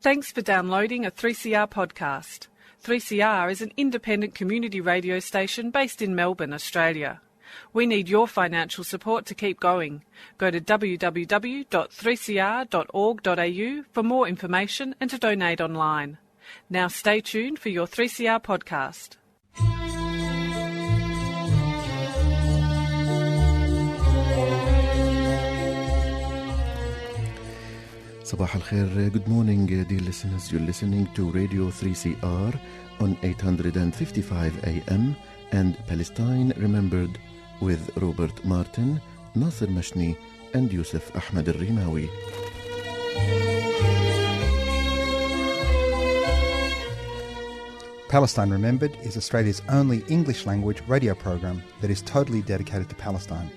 Thanks for downloading a 3CR podcast. 3CR is an independent community radio station based in Melbourne, Australia. We need your financial support to keep going. Go to www.3cr.org.au for more information and to donate online. Now stay tuned for your 3CR podcast. Sabah al-Khair, good morning dear listeners. You're listening to Radio 3CR on 855 AM and Palestine Remembered with Robert Martin, Nasser Mashni and Yusuf Ahmed al-Rimawi. Palestine Remembered is Australia's only English language radio program that is totally dedicated to Palestine.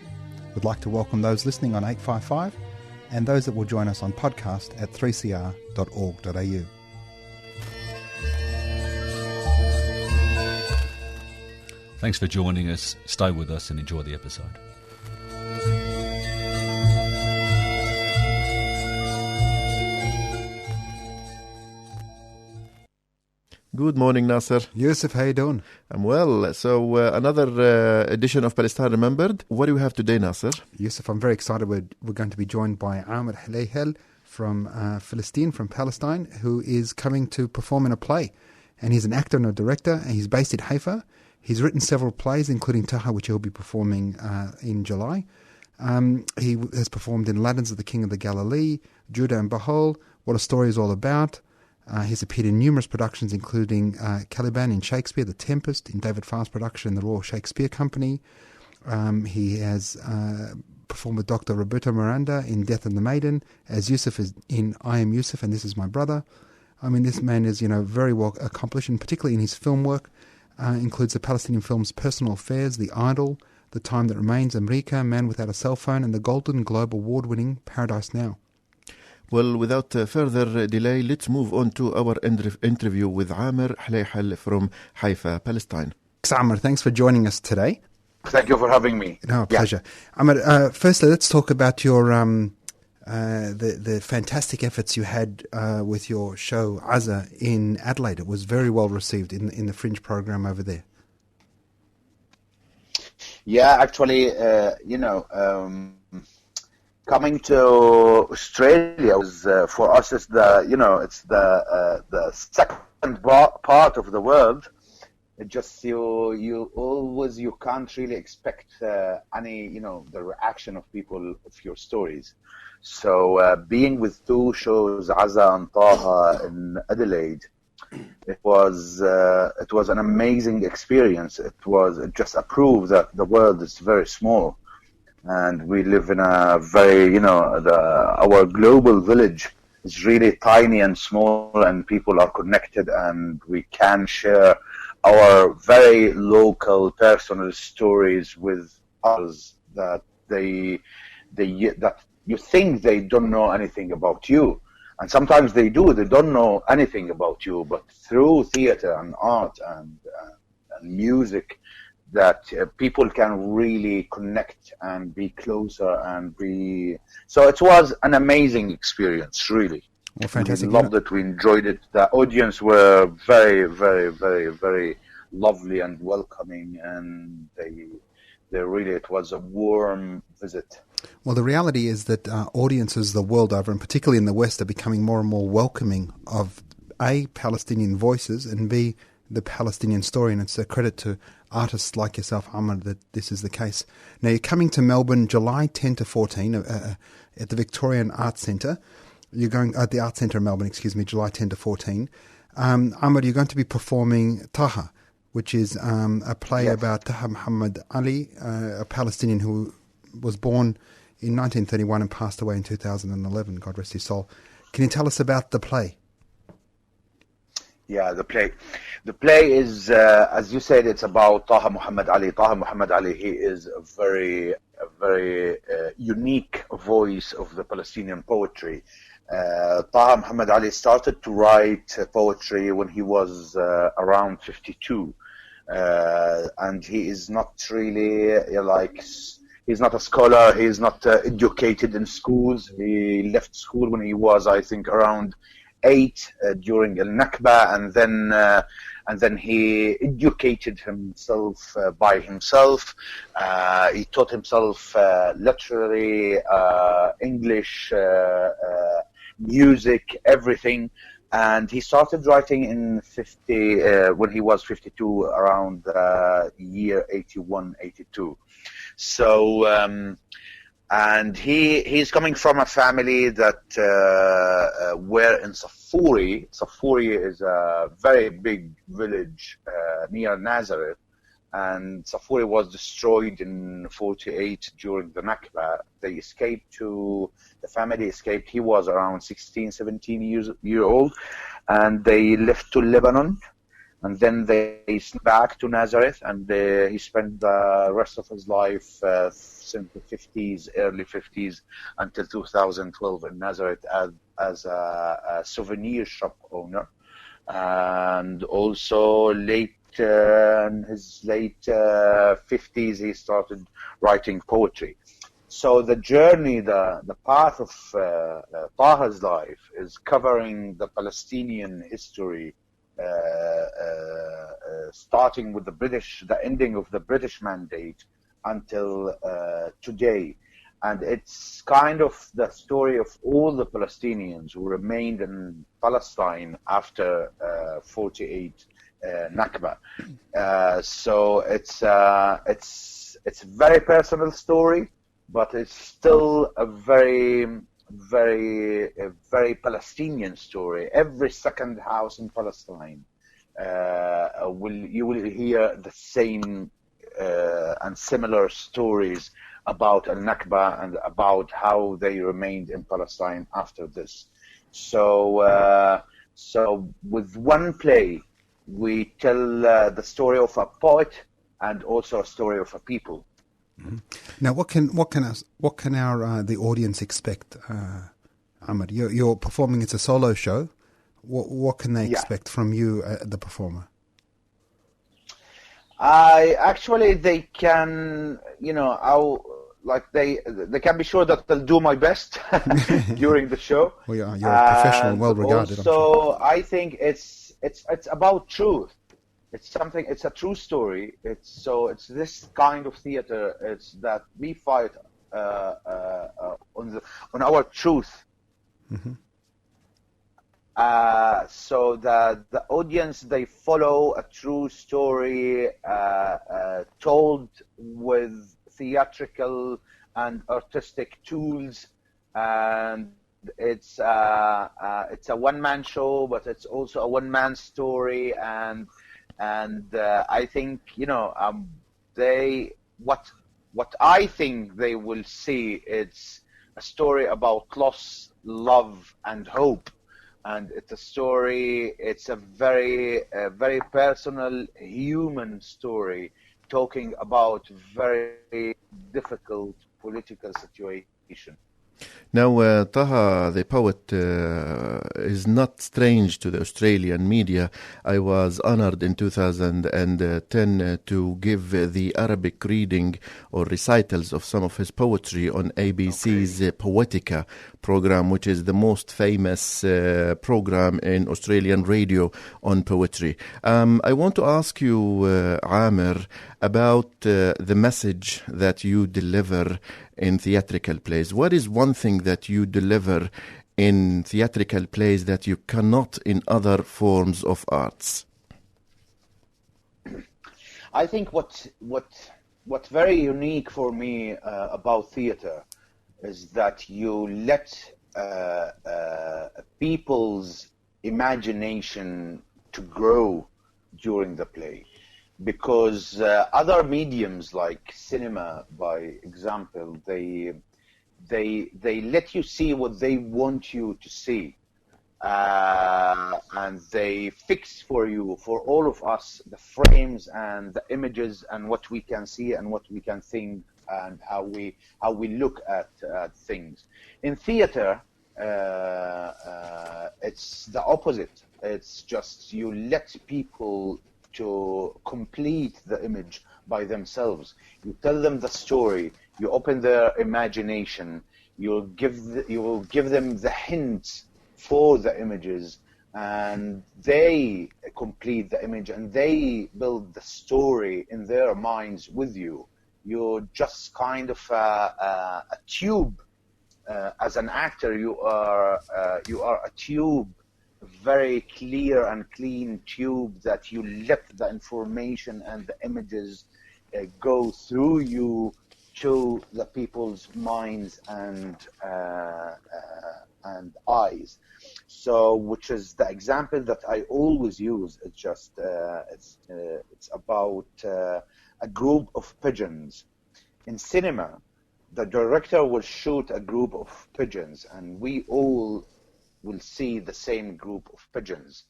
We'd like to welcome those listening on 855 and those that will join us on podcast at 3cr.org.au. Thanks for joining us. Stay with us and enjoy the episode. Good morning, Nasser. Yusuf, how you doing? I'm well. So another edition of Palestine Remembered. What do we have today, Nasser? Yusuf, I'm very excited. We're going to be joined by Amer Hlehel from Palestine, from Palestine, who is coming to perform in a play. And he's an actor and a director, and he's based in Haifa. He's written several plays, including Taha, which he'll be performing in July. He has performed in Aladdin's of the King of the Galilee, Judah and Behold, What a Story is All About. He's appeared in numerous productions, including Caliban in Shakespeare, The Tempest, in David Farr's production in the Royal Shakespeare Company. He has performed with Dr. Roberto Miranda in Death and the Maiden, as Yusuf is in I Am Yusuf and This Is My Brother. I mean, this man is, very well accomplished, and particularly in his film work, includes the Palestinian films Personal Affairs, The Idol, The Time That Remains, America, Man Without a Cell Phone, and the Golden Globe Award-winning Paradise Now. Well, without further delay, let's move on to our interview with Amer Hlehel from Haifa, Palestine. Amer, thanks for joining us today. Thank you for having me. No, pleasure. Amer, firstly, let's talk about your the fantastic efforts you had with your show Azza in Adelaide. It was very well received in the Fringe program over there. Yeah, actually, coming to Australia was for us is it's the second part of the world. It just you can't really expect any the reaction of people of your stories. So being with two shows, Azza and Taha in Adelaide, it was an amazing experience. It just a proof that the world is very small. And we live in a very, our global village is really tiny and small, and people are connected, and we can share our very local personal stories with others that that you think they don't know anything about you. And sometimes they don't know anything about you, but through theater and art and music, that people can really connect and be closer so it was an amazing experience, really. Well, fantastic. We loved it, we enjoyed it. The audience were very, very, very, very lovely and welcoming, and it was a warm visit. Well, the reality is that audiences the world over, and particularly in the West, are becoming more and more welcoming of A, Palestinian voices, and B, the Palestinian story, and it's a credit to artists like yourself, Amer, that this is the case. Now, you're coming to Melbourne July 10 to 14 at the Victorian Arts Centre. You're going at the Arts Centre Melbourne, July 10 to 14. Amer, you're going to be performing Taha, which is a play about Taha Muhammad Ali, a Palestinian who was born in 1931 and passed away in 2011, God rest his soul. Can you tell us about the play? Yeah, the play is, as you said, it's about Taha Muhammad Ali. Taha Muhammad Ali, he is a very unique voice of the Palestinian poetry. Taha Muhammad Ali started to write poetry when he was around 52. And he is not really he's not a scholar, he's not educated in schools. He left school when he was, I think, around 1948 during Al Nakba, and then he educated himself by himself. He taught himself literary, English, music, everything. And he started writing in when he was 52, around year 81, 82. So, and he's coming from a family that were in Safuri. Safuri is a very big village near Nazareth, and Safuri was destroyed in 48 during the Nakba. The family escaped. He was around 16, 17 years old, and they left to Lebanon. And then they went back to Nazareth, and he spent the rest of his life since the 50s, early 50s, until 2012 in Nazareth as a souvenir shop owner. And also in his late 50s, he started writing poetry. So the journey, the path of Taha's life is covering the Palestinian history, starting with the ending of the British mandate until today. And it's kind of the story of all the Palestinians who remained in Palestine after 48 Nakba. So it's a very personal story, but it's still a very Palestinian story. Every second house in Palestine you will hear the same and similar stories about Al-Nakba and about how they remained in Palestine after this. So with one play, we tell the story of a poet and also a story of a people. Mm-hmm. Now, what can the audience expect, Amer? You're performing. It's a solo show. What can they expect from you, the performer? They can, they can be sure that I'll do my best during the show. Well, you're a professional, well regarded. So I think it's about truth. It's a true story. It's this kind of theater. It's that we fight on our truth. Mm-hmm. So that the audience, they follow a true story told with theatrical and artistic tools, and it's a one-man show, but it's also a one-man story, and I think what I think they will see, it's a story about loss, love, and hope. And it's a story, it's a very personal, human story, talking about very difficult political situation. Now, Taha, the poet, is not strange to the Australian media. I was honored in 2010 to give the Arabic reading or recitals of some of his poetry on ABC's Poetica program, which is the most famous program in Australian radio on poetry. I want to ask you, Amer, about the message that you deliver in theatrical plays. What is one thing that you deliver in theatrical plays that you cannot in other forms of arts? I think what's very unique for me about theater is that you let people's imagination to grow during the play. Because other mediums like cinema, by example, they let you see what they want you to see, and they fix for you, for all of us, the frames and the images and what we can see and what we can think and how we look at things. In theater, it's the opposite. It's just you let people to complete the image by themselves. You tell them the story, you open their imagination, you will give them the hints for the images, and they complete the image and they build the story in their minds with you. You're just kind of a tube. As an actor, you are a tube, a very clear and clean tube that you let the information and the images go through you to the people's minds and eyes. So, which is the example that I always use. It's just it's about a group of pigeons. In cinema, the director will shoot a group of pigeons, and we all will see the same group of pigeons.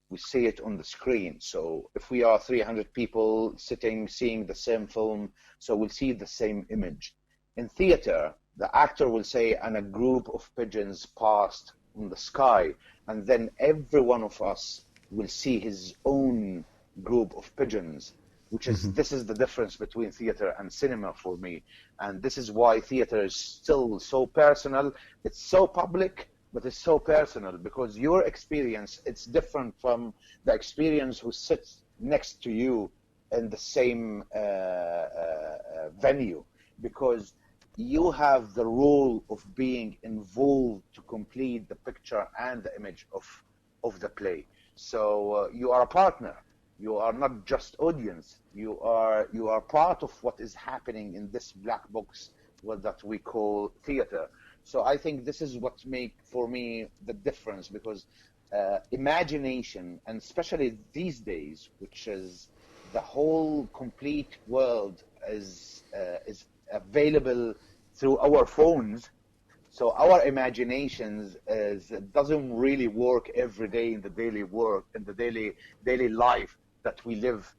We see it on the screen. So if we are 300 people sitting, seeing the same film, so we'll see the same image. In theater, the actor will say, and a group of pigeons passed in the sky, and then every one of us will see his own group of pigeons, which is, this is the difference between theater and cinema for me. And this is why theater is still so personal. It's so public, but it's so personal, because your experience, it's different from the experience who sits next to you in the same venue, because you have the role of being involved to complete the picture and the image of the play. So you are a partner. You are not just audience. You are part of what is happening in this black box that we call theater. So I think this is what makes, for me, the difference, because imagination, and especially these days, which is the whole complete world is available through our phones. So our imaginations doesn't really work every day in the daily work, in the daily life that we live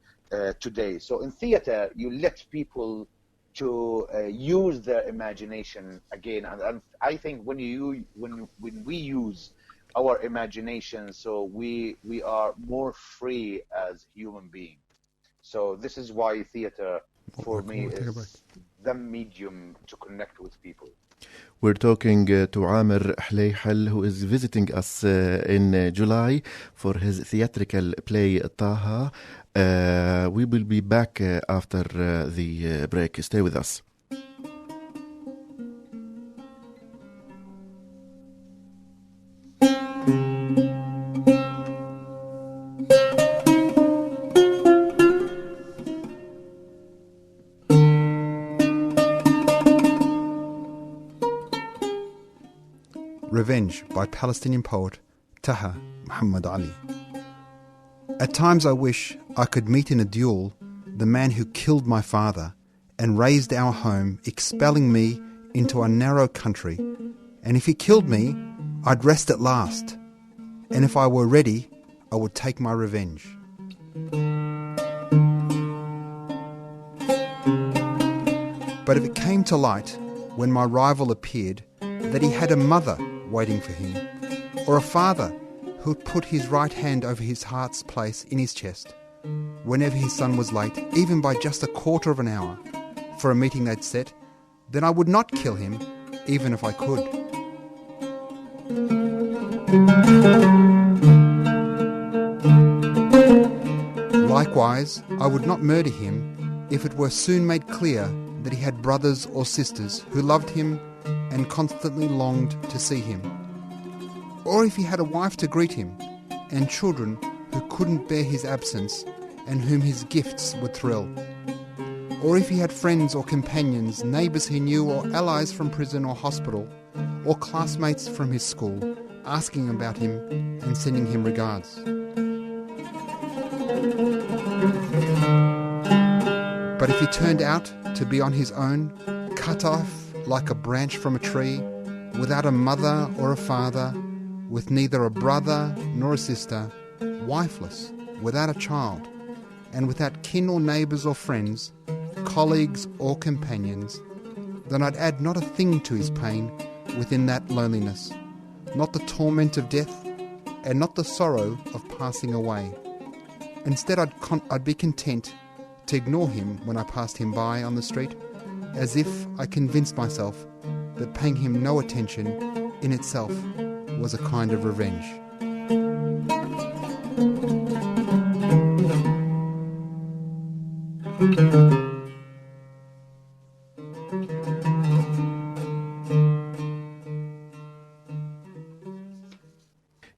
today. So in theater, you let people to use their imagination again, and I think when we use our imagination, so we are more free as human beings. So this is why theater for me is the medium to connect with people. We're talking to Amer Hlehel, who is visiting us in July for his theatrical play Taha. We will be back after the break. Stay with us. Revenge by Palestinian poet Taha Muhammad Ali. At times I wish I could meet in a duel the man who killed my father and raised our home, expelling me into a narrow country. And if he killed me, I'd rest at last. And if I were ready, I would take my revenge. But if it came to light, when my rival appeared, that he had a mother waiting for him, or a father who had put his right hand over his heart's place in his chest, whenever his son was late, even by just a quarter of an hour, for a meeting they'd set, then I would not kill him, even if I could. Likewise, I would not murder him if it were soon made clear that he had brothers or sisters who loved him and constantly longed to see him. Or if he had a wife to greet him, and children who couldn't bear his absence and whom his gifts would thrill. Or if he had friends or companions, neighbours he knew, or allies from prison or hospital, or classmates from his school, asking about him and sending him regards. But if he turned out to be on his own, cut off like a branch from a tree, without a mother or a father, with neither a brother nor a sister, wifeless, without a child, and without kin or neighbours or friends, colleagues or companions, then I'd add not a thing to his pain within that loneliness, not the torment of death, and not the sorrow of passing away. Instead, I'd be content to ignore him when I passed him by on the street, as if I convinced myself that paying him no attention in itself was a kind of revenge.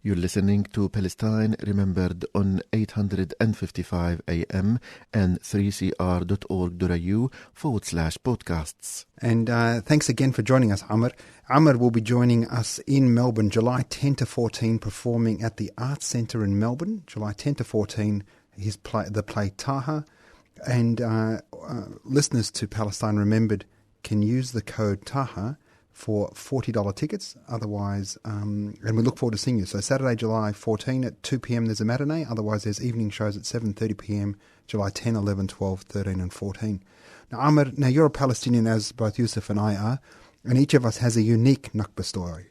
You're listening to Palestine Remembered on 855 AM and 3cr.org.au/podcasts. And thanks again for joining us, Amer. Amer will be joining us in Melbourne, July 10 to 14, performing at the Arts Centre in Melbourne, July 10 to 14, the play Taha. And listeners to Palestine Remembered can use the code Taha for $40 tickets. Otherwise, and we look forward to seeing you. So Saturday, July 14 at 2 p.m. there's a matinee. Otherwise, there's evening shows at 7:30 p.m. July 10, 11, 12, 13 and 14. Now, Amer, you're a Palestinian, as both Yusuf and I are, and each of us has a unique Nakba story.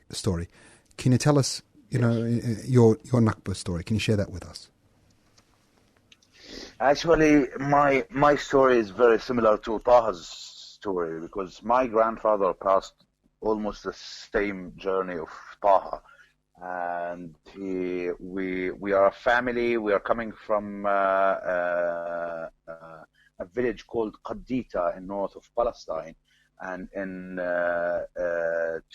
Can you tell us, your Nakba story? Can you share that with us? Actually, my story is very similar to Taha's story, because my grandfather passed almost the same journey of Taha, and we are a family. We are coming from a village called Qadita in north of Palestine, and in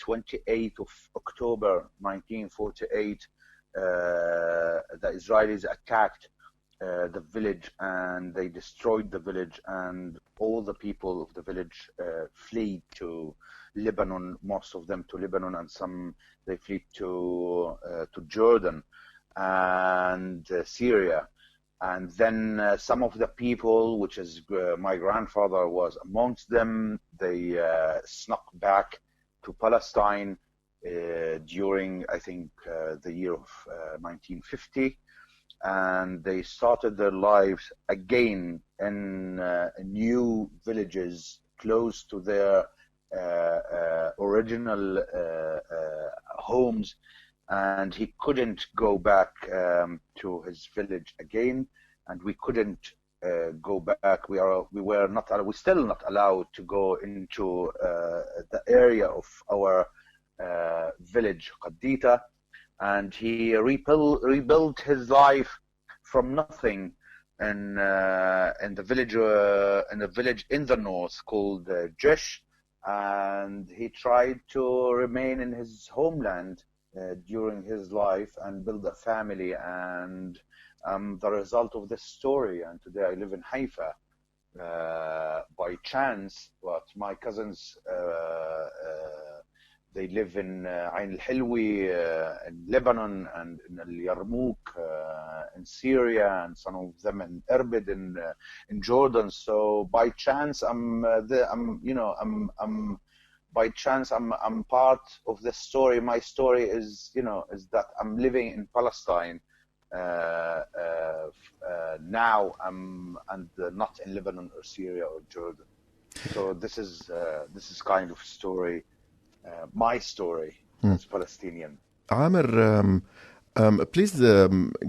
28th of October 1948, the Israelis attacked the village, and they destroyed the village, and all the people of the village fled to Lebanon, most of them to Lebanon, and some they fled to Jordan and Syria. And then some of the people, which is my grandfather was amongst them, they snuck back to Palestine during, I think, the year of 1950. And they started their lives again in new villages close to their original homes, and he couldn't go back to his village again, and we couldn't go back. We were still not allowed to go into the area of our village, Qadita. And he rebuilt his life from nothing in the village in the north called Jesh, and he tried to remain in his homeland during his life and build a family. And the result of this story. And today I live in Haifa by chance, but my cousins. They live in Amer Hlehel in Lebanon, and in Yarmouk in Syria, and some of them in Irbid in Jordan. So by chance, I'm part of the story. My story is that I'm living in Palestine now, and not in Lebanon or Syria or Jordan. So this is kind of story. My story as Palestinian. Amer, please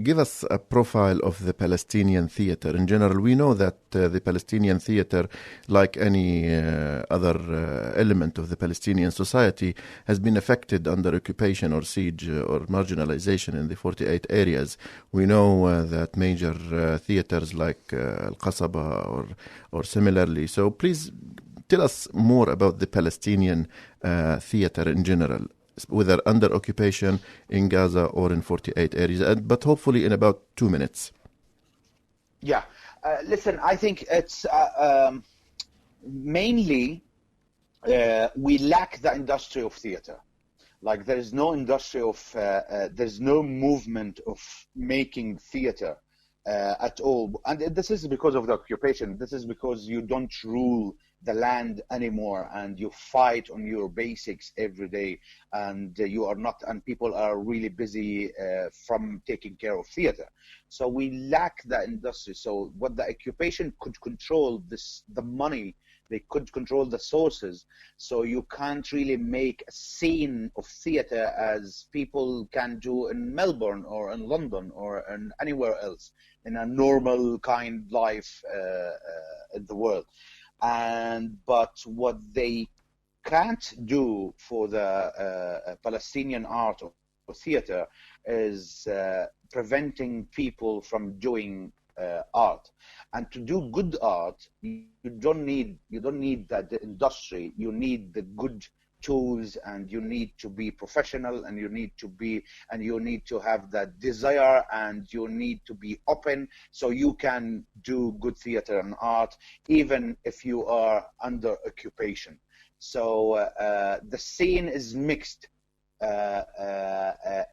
give us a profile of the Palestinian theater in general. We know that the Palestinian theater, like any other element of the Palestinian society, has been affected under occupation or siege or marginalization in the 48 areas. We know that major theaters like Al-Qasaba or similarly. So please tell us more about the Palestinian theater in general, whether under occupation in Gaza or in 48 areas, but hopefully in about 2 minutes. Yeah. Listen, I think it's mainly we lack the industry of theater. Like there is no industry of, there's no movement of making theater at all. And this is because of the occupation. This is because you don't rule the land anymore, and you fight on your basics every day, and you are not, and people are really busy from taking care of theater. So we lack the industry. So what the occupation could control the money, they could control the sources. So you can't really make a scene of theater as people can do in Melbourne or in London or in anywhere else in a normal kind life in the world. But what they can't do for the Palestinian art of theater is preventing people from doing art. And to do good art, you don't need the industry. You need the good tools, and you need to be professional, and you need to have that desire, and you need to be open, so you can do good theater and art even if you are under occupation. So the scene is mixed,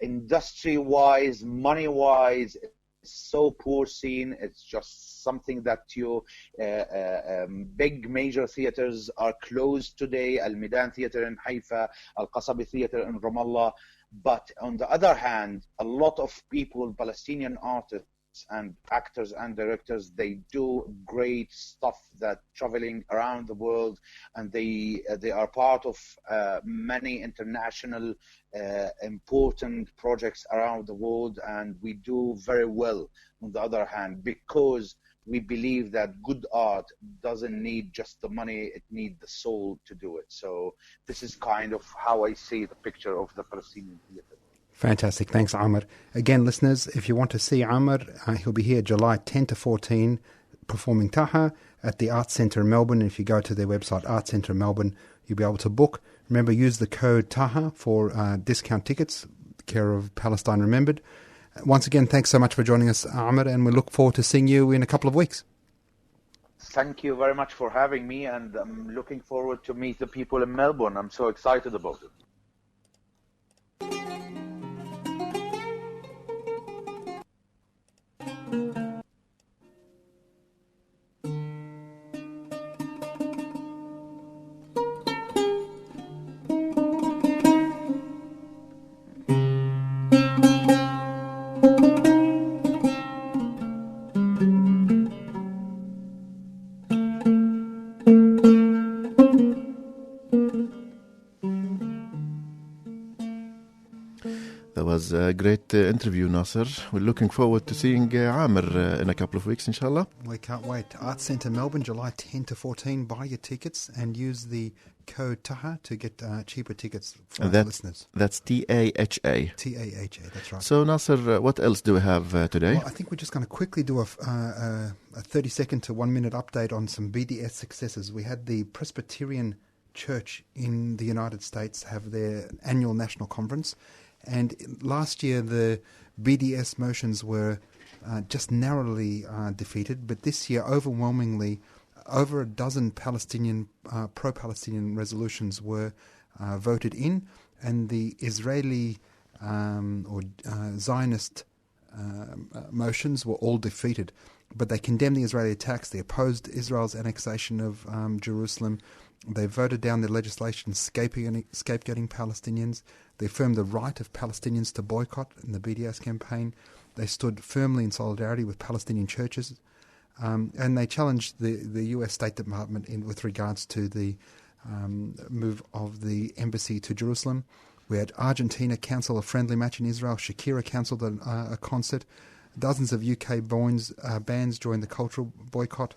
industry-wise, money-wise. So poor scene. It's just something that big major theaters are closed today. Al Midan Theater in Haifa, Al Qasabi Theater in Ramallah. But on the other hand, a lot of people, Palestinian artists and actors and directors, they do great stuff that traveling around the world, and they are part of many international important projects around the world, and we do very well on the other hand, because we believe that good art doesn't need just the money, it needs the soul to do it. So this is kind of how I see the picture of the Palestinian theater. Fantastic. Thanks, Amer. Again, listeners, if you want to see Amer, he'll be here July 10 to 14 performing Taha at the Arts Centre in Melbourne. And if you go to their website, Arts Centre Melbourne, you'll be able to book. Remember, use the code Taha for discount tickets, care of Palestine Remembered. Once again, thanks so much for joining us, Amer, and we look forward to seeing you in a couple of weeks. Thank you very much for having me, and I'm looking forward to meet the people in Melbourne. I'm so excited about it. That was a great interview, Nasser. We're looking forward to seeing Amer in a couple of weeks, inshallah. We can't wait. Arts Centre Melbourne, July 10 to 14. Buy your tickets and use the code Taha to get cheaper tickets for our listeners. That's TAHA. TAHA, that's right. So, Nasser, what else do we have today? Well, I think we're just going to quickly do a 30-second to 1-minute update on some BDS successes. We had the Presbyterian Church in the United States have their annual national conference. And last year, the BDS motions were just narrowly defeated. But this year, overwhelmingly, over a dozen Palestinian pro-Palestinian resolutions were voted in. And the Israeli or Zionist motions were all defeated. But they condemned the Israeli attacks. They opposed Israel's annexation of Jerusalem. They voted down their legislation scapegoating Palestinians. They affirmed the right of Palestinians to boycott in the BDS campaign. They stood firmly in solidarity with Palestinian churches. And they challenged the U.S. State Department with regards to the move of the embassy to Jerusalem. We had Argentina cancel a friendly match in Israel. Shakira cancelled a concert. Dozens of UK bands joined the cultural boycott,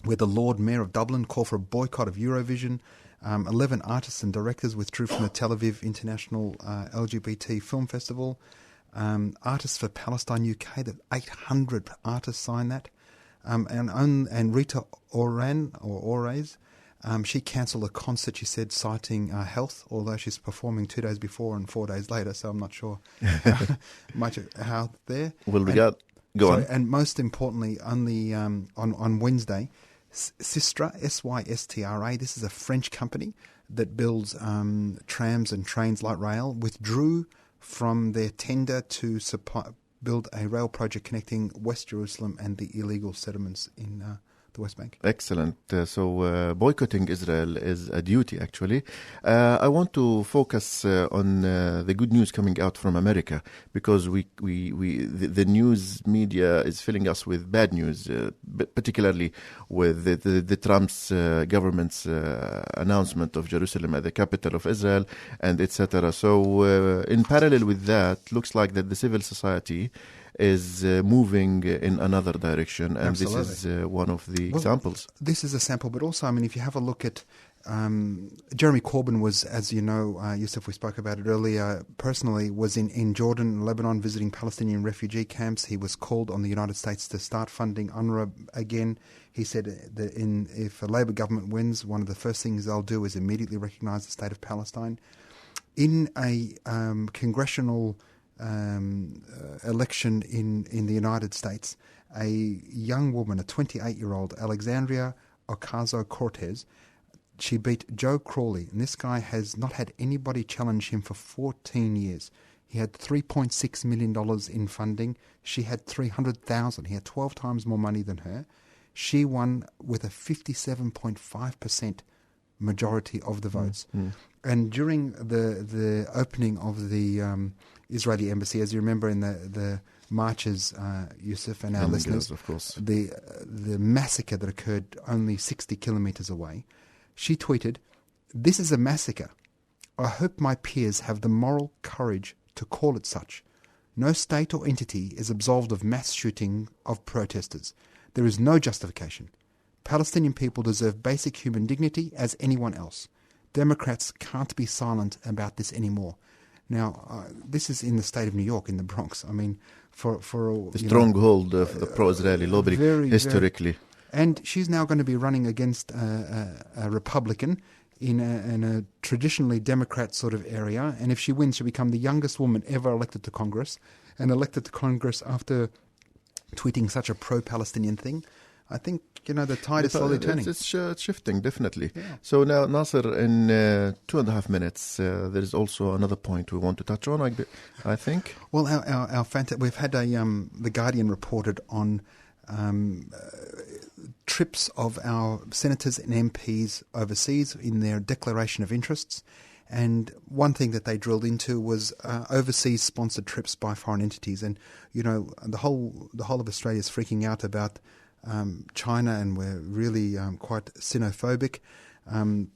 where the Lord Mayor of Dublin called for a boycott of Eurovision. 11 artists and directors withdrew from the Tel Aviv International LGBT Film Festival. Artists for Palestine UK, that 800 artists signed that. And Rita Ores, she cancelled a concert, she said, citing health, although she's performing 2 days before and 4 days later, so I'm not sure much how there. Go on. And most importantly, on Wednesday, Systra, Systra, this is a French company that builds trams and trains, light rail, withdrew from their tender to build a rail project connecting West Jerusalem and the illegal settlements in the West Bank. Excellent. So boycotting Israel is a duty, actually. I want to focus on the good news coming out from America, because the news media is filling us with bad news, particularly with the Trump's government's announcement of Jerusalem as the capital of Israel, and etc. So in parallel with that, looks like that the civil society is moving in another direction, and Absolutely. This is one of the examples. This is a sample, but also, I mean, if you have a look at Jeremy Corbyn was, as you know, Yusuf, we spoke about it earlier, personally was in Jordan and Lebanon visiting Palestinian refugee camps. He was called on the United States to start funding UNRWA again. He said that if a Labor government wins, one of the first things they'll do is immediately recognise the state of Palestine. In a congressional election in the United States, a young woman, a 28-year-old, Alexandria Ocasio-Cortez, she beat Joe Crawley, and this guy has not had anybody challenge him for 14 years. He had $3.6 million in funding. She had $300,000. He had 12 times more money than her. She won with a 57.5% majority of the votes. And during the opening of the Israeli embassy, as you remember in the marches, Yusuf and our listeners, of course, the massacre that occurred only 60 kilometres away, she tweeted, "This is a massacre. I hope my peers have the moral courage to call it such. No state or entity is absolved of mass shooting of protesters. There is no justification. Palestinian people deserve basic human dignity as anyone else. Democrats can't be silent about this anymore." Now, this is in the state of New York, in the Bronx. I mean, for the stronghold of the pro-Israeli lobby historically. And she's now going to be running against a Republican in a traditionally Democrat sort of area. And if she wins, she'll become the youngest woman ever elected to Congress, and elected to Congress after tweeting such a pro-Palestinian thing. I think, the tide is slowly turning. It's shifting, definitely. Yeah. So now, Nasser, in 2.5 minutes, there is also another point we want to touch on, I think. Well, we've had The Guardian reported on trips of our senators and MPs overseas in their declaration of interests. And one thing that they drilled into was overseas sponsored trips by foreign entities. And, the whole of Australia is freaking out about China, and we're really quite xenophobic.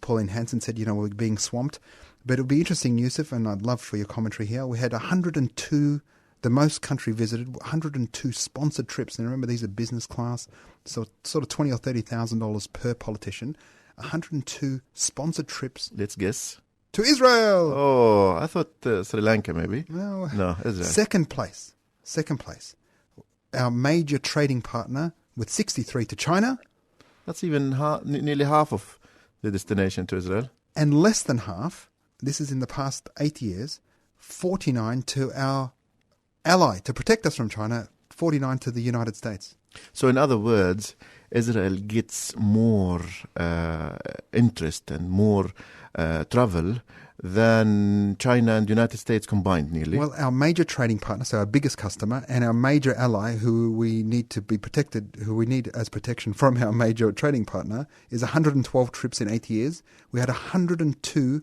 Pauline Hanson said, we're being swamped. But it'll be interesting, Yusuf, and I'd love for your commentary here. We had 102, the most country visited, 102 sponsored trips. And remember, these are business class, so sort of $20,000 or $30,000 per politician. 102 sponsored trips. Let's guess. To Israel! Oh, I thought Sri Lanka maybe. No, Israel. Second place. Our major trading partner with 63 to China. That's even nearly half of the destination to Israel. And less than half, this is in the past 8 years, 49 to our ally, to protect us from China, 49 to the United States. So in other words, Israel gets more interest and more travel than China and the United States combined, nearly. Well, our major trading partner, so our biggest customer, and our major ally, who we need to be protected, who we need as protection from our major trading partner, is 112 trips in 8 years. We had 102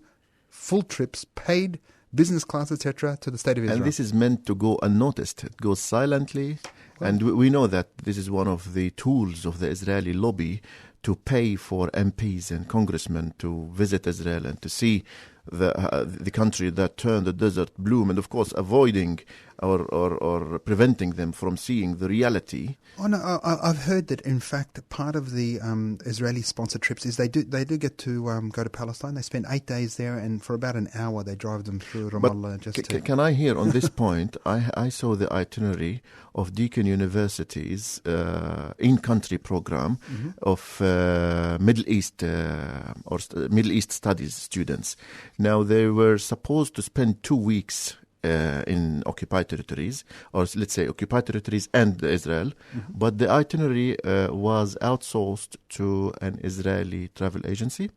full trips, paid, business class, etc., to the state of Israel. And this is meant to go unnoticed. It goes silently. And we know that this is one of the tools of the Israeli lobby to pay for MPs and congressmen to visit Israel and to see the country that turned the desert bloom, and of course avoiding or preventing them from seeing the reality. Oh no, I've heard that in fact part of the Israeli sponsored trips is they do get to go to Palestine. They spend 8 days there, and for about an hour they drive them through Ramallah. But can I hear on this point? I saw the itinerary of Deakin University's in-country program of Middle East Middle East studies students. Now they were supposed to spend 2 weeks in occupied territories, or let's say occupied territories and Israel, but the itinerary was outsourced to an Israeli travel agency,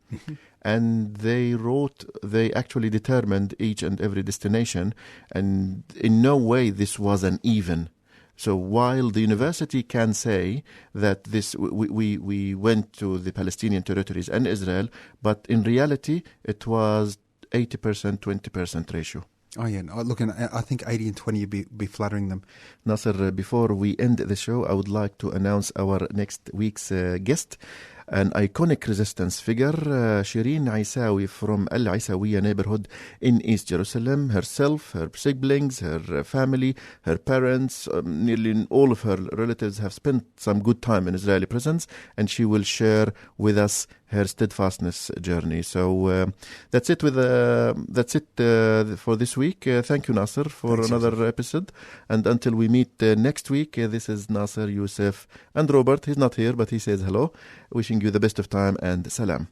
and they actually determined each and every destination, and in no way this was an even. So while the university can say that we went to the Palestinian territories and Israel, but in reality it was 80%, 20% ratio. Oh yeah, look, and I think 80 and 20 would be flattering them. Nasser, before we end the show, I would like to announce our next week's guest. an iconic resistance figure, Shireen Aisawi from Al Aisawiya neighborhood in East Jerusalem. Herself, her siblings, her family, her parents, nearly all of her relatives have spent some good time in Israeli prisons, and she will share with us her steadfastness journey. So that's it for this week. Thank you, Nasser, for another episode. And until we meet next week, this is Nasser, Youssef, and Robert. He's not here, but he says hello. Wishing you the best of time and salam.